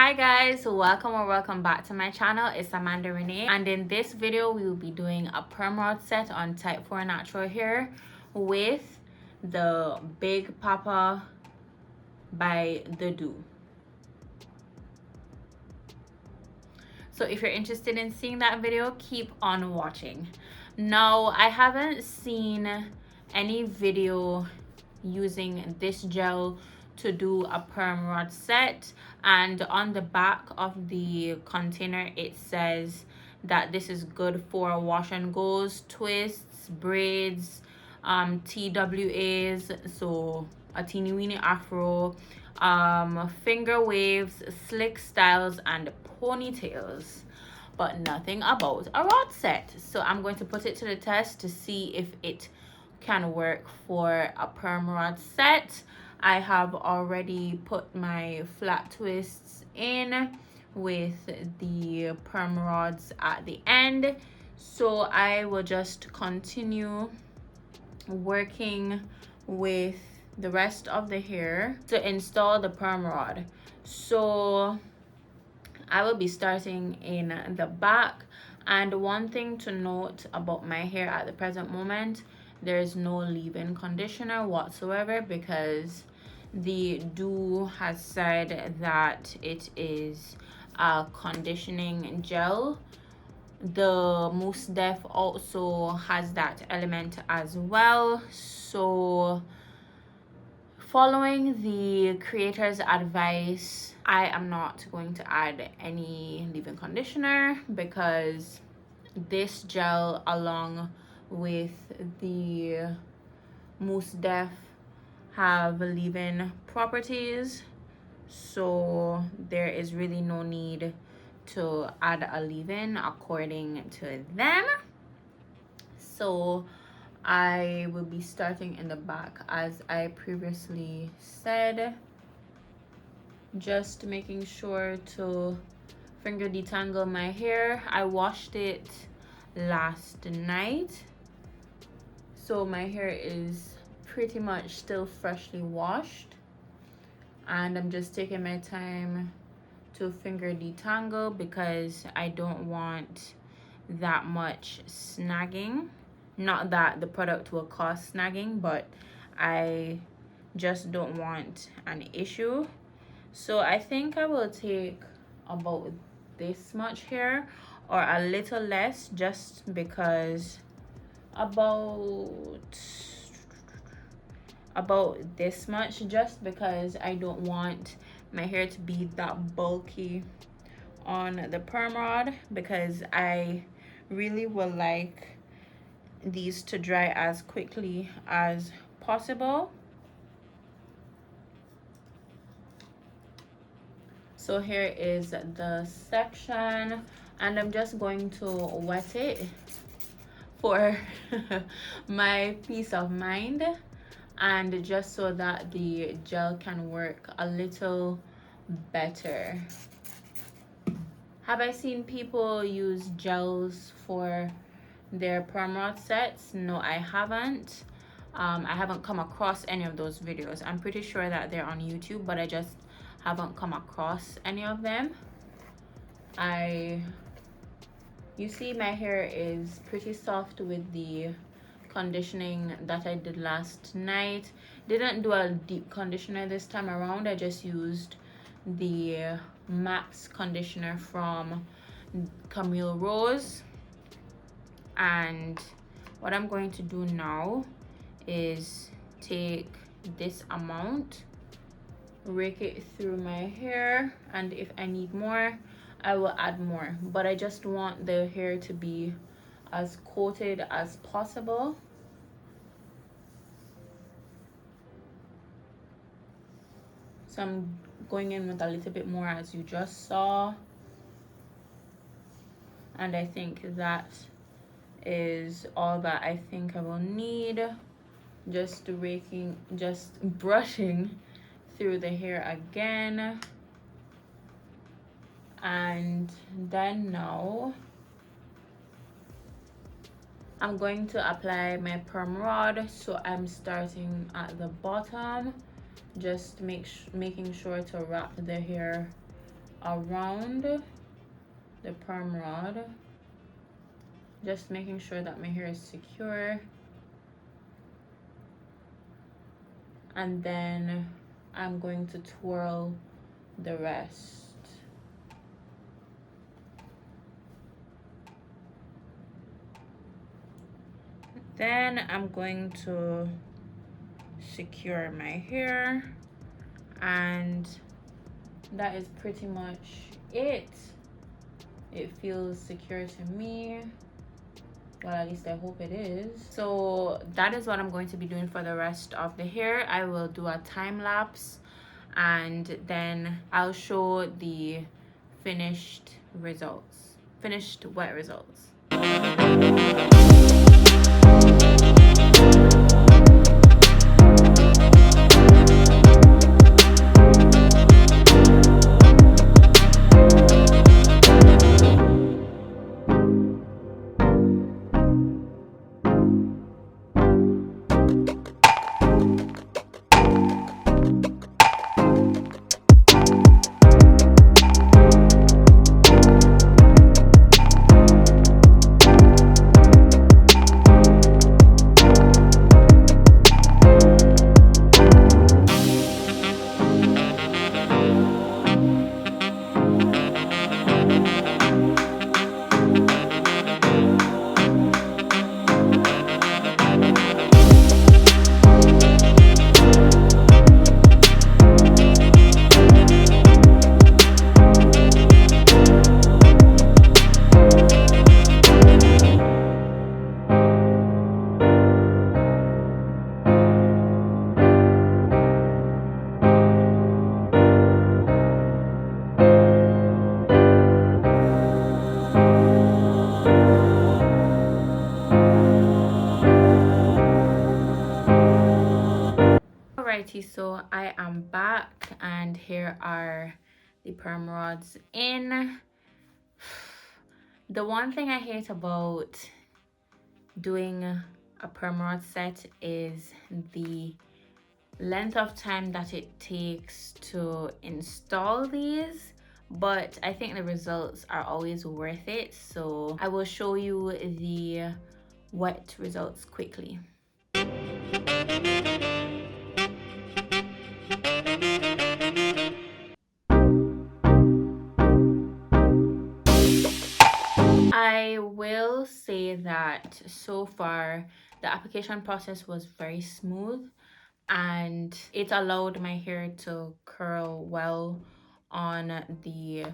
Hi guys, welcome or welcome back to my channel. It's Amanda Renee, and in this video we will be doing a perm rod set on type 4 natural hair with the Big Poppa by the Doux. So if you're interested in seeing that video, keep on watching. Now, I haven't seen any video using this gel to do a perm rod set, and on the back of the container it says that this is good for wash and goes, twists, braids, TWAs, so a teeny weeny afro, finger waves, slick styles, and ponytails, but nothing about a rod set. So I'm going to put it to the test to see if it can work for a perm rod set. I have already put my flat twists in with the perm rods at the end, so I will just continue working with the rest of the hair to install the perm rod. So I will be starting in the back, and one thing to note about my hair at the present moment, there is no leave-in conditioner whatsoever because the Doux has said that it is a conditioning gel. The Mousse Def also has that element as well. So following the creator's advice, I am not going to add any leave-in conditioner because this gel along with the Mousse Def have leave-in properties, so there is really no need to add a leave-in according to them. So I will be starting in the back as I previously said, just making sure to finger detangle my hair. I washed it last night, so my hair is pretty much still freshly washed, and I'm just taking my time to finger detangle because I don't want that much snagging. Not that the product will cause snagging, but I just don't want an issue. So I think I will take about this much hair or a little less, just because about this much, just because I don't want my hair to be that bulky on the perm rod, because I really would like these to dry as quickly as possible. So here is the section, and I'm just going to wet it for my peace of mind, and just so that the gel can work a little better. Have I seen people use gels for their perm rod sets? No, I haven't. I haven't come across any of those videos. I'm pretty sure that they're on YouTube, but I just haven't come across any of them. You see my hair is pretty soft with the conditioning that I did last night. Didn't do a deep conditioner this time around. I just used the max conditioner from Camille Rose. And what I'm going to do now is take this amount, rake it through my hair, and if I need more I will add more, but I just want the hair to be as coated as possible. So I'm going in with a little bit more, as you just saw, and I think that is all that I think I will need. Just brushing through the hair again, and then now I'm going to apply my perm rod. So I'm starting at the bottom, just making sure to wrap the hair around the perm rod, just making sure that my hair is secure. And then I'm going to twirl the rest. Then I'm going to secure my hair, and that is pretty much it. It feels secure to me. Well, at least I hope it is. So that is what I'm going to be doing for the rest of the hair. I will do a time lapse, and then I'll show the finished results, finished wet results. Alrighty, so I am back, and here are the perm rods in. The one thing I hate about doing a perm rod set is the length of time that it takes to install these, but I think the results are always worth it, so I will show you the wet results quickly. I will say that so far the application process was very smooth, and it allowed my hair to curl well on the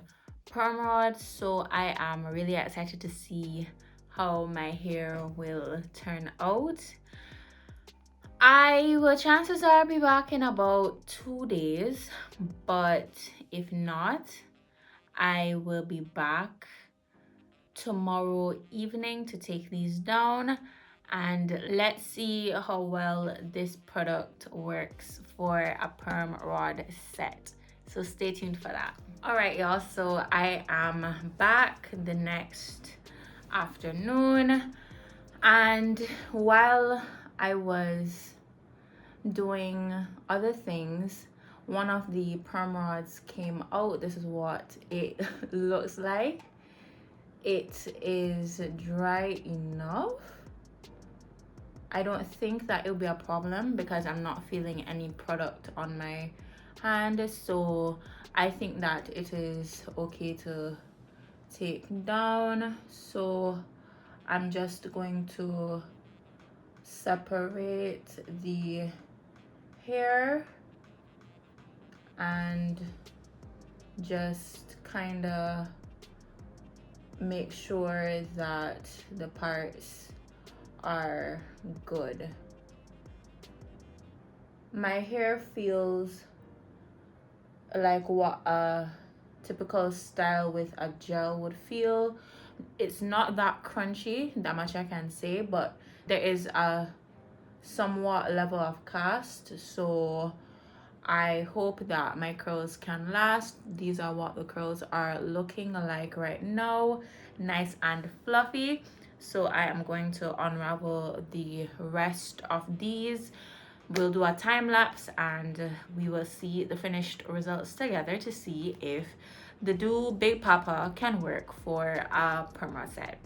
perm rod, so I am really excited to see how my hair will turn out. I will chances are be back in about 2 days, but if not, I will be back tomorrow evening to take these down, and let's see how well this product works for a perm rod set. So stay tuned for that. All right, y'all, so I am back the next afternoon, and while I was doing other things, one of the perm rods came out. This is what it looks like. It is dry enough. I don't think that it'll be a problem because I'm not feeling any product on my hand, so I think that it is okay to take down. So I'm just going to separate the hair and just kind of make sure that the parts are good. My hair feels like what a typical style with a gel would feel. It's not that crunchy, that much I can say, but there is a somewhat level of cast, so I hope that my curls can last. These are what the curls are looking like right now, nice and fluffy. So I am going to unravel the rest of these. We'll do a time lapse and we will see the finished results together to see if the Doux Big Poppa can work for a perm rod set.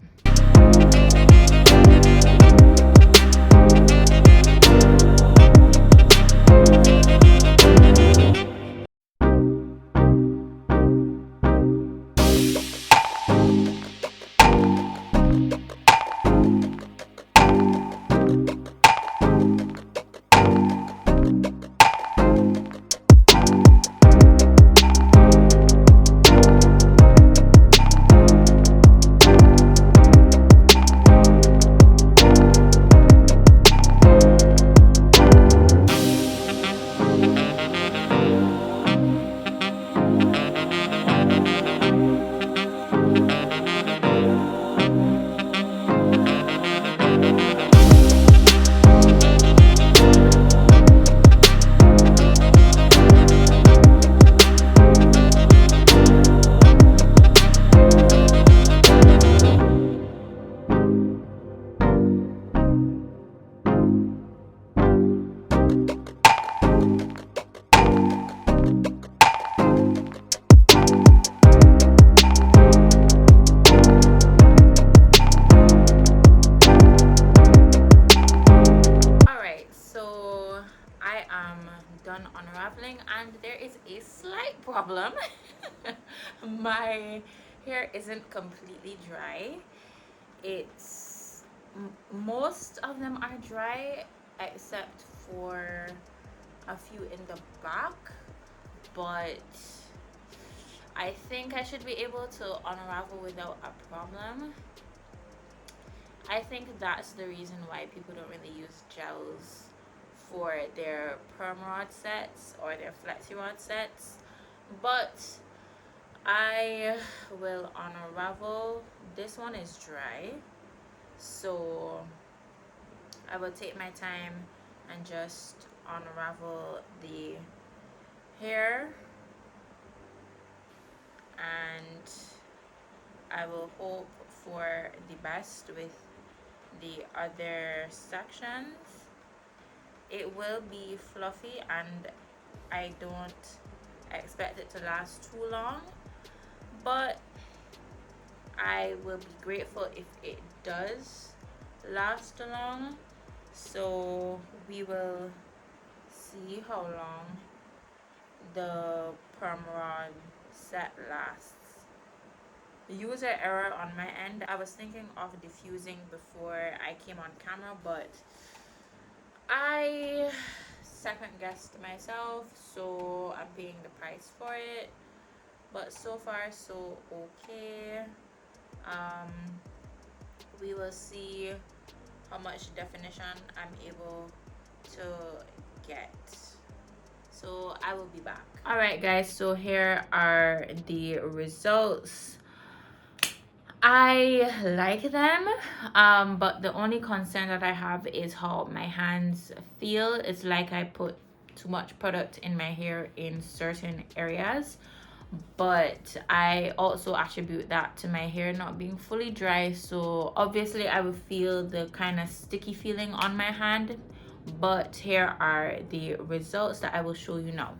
Done unraveling, and there is a slight problem. My hair isn't completely dry. It's most of them are dry except for a few in the back, but I think I should be able to unravel without a problem. I think that's the reason why people don't really use gels for their perm rod sets or their flexi rod sets, but I will unravel. This one is dry, so I will take my time and just unravel the hair, and I will hope for the best with the other sections. It will be fluffy, and I don't expect it to last too long, but I will be grateful if it does last long. So we will see how long the perm rod set lasts. User error on my end. I was thinking of diffusing before I came on camera, but I second guessed myself, so I'm paying the price for it. But so far so okay. We will see how much definition I'm able to get. So I will be back. All right guys, so here are the results. I like them, but the only concern that I have is how my hands feel. It's like I put too much product in my hair in certain areas, but I also attribute that to my hair not being fully dry. So obviously I will feel the kind of sticky feeling on my hand, but here are the results that I will show you now.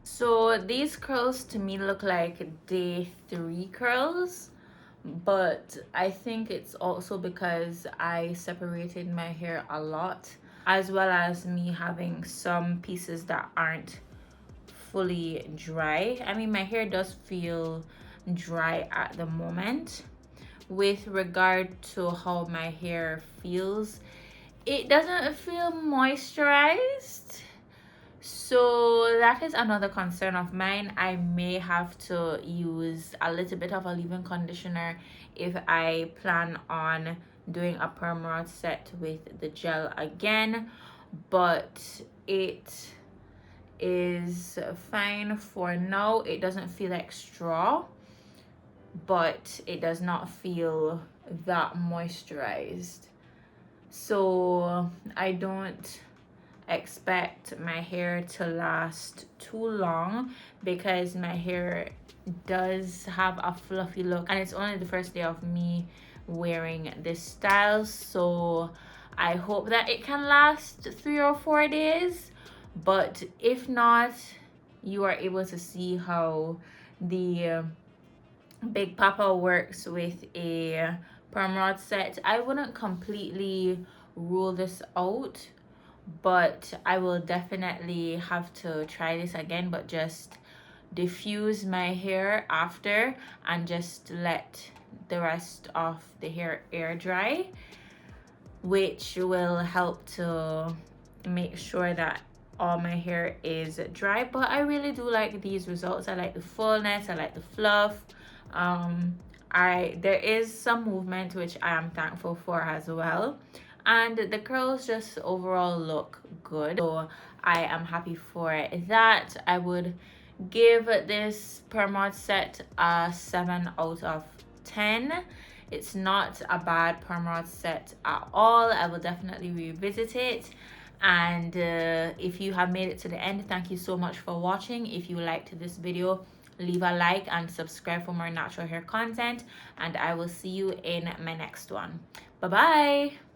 So these curls to me look like day 3 curls, but I think it's also because I separated my hair a lot, as well as me having some pieces that aren't fully dry. I mean, my hair does feel dry at the moment. With regard to how my hair feels, it doesn't feel moisturized. So that is another concern of mine. I may have to use a little bit of a leave-in conditioner if I plan on doing a perm rod set with the gel again, but it is fine for now. It doesn't feel like straw, but it does not feel that moisturized. So I don't expect my hair to last too long, because my hair does have a fluffy look and it's only the first day of me wearing this style. So I hope that it can last 3 or 4 days, but if not, you are able to see how the Big Poppa works with a perm rod set. I wouldn't completely rule this out, but I will definitely have to try this again, but just diffuse my hair after and just let the rest of the hair air dry, which will help to make sure that all my hair is dry. But I really do like these results. I like the fullness, I like the fluff. There is some movement, which I am thankful for as well, and the curls just overall look good, so I am happy for that. I would give this perm mod set a 7 out of 10. It's not a bad perm rod set at all. I will definitely revisit it. And if you have made it to the end, thank you so much for watching. If you liked this video, leave a like and subscribe for more natural hair content, and I will see you in my next one. Bye bye.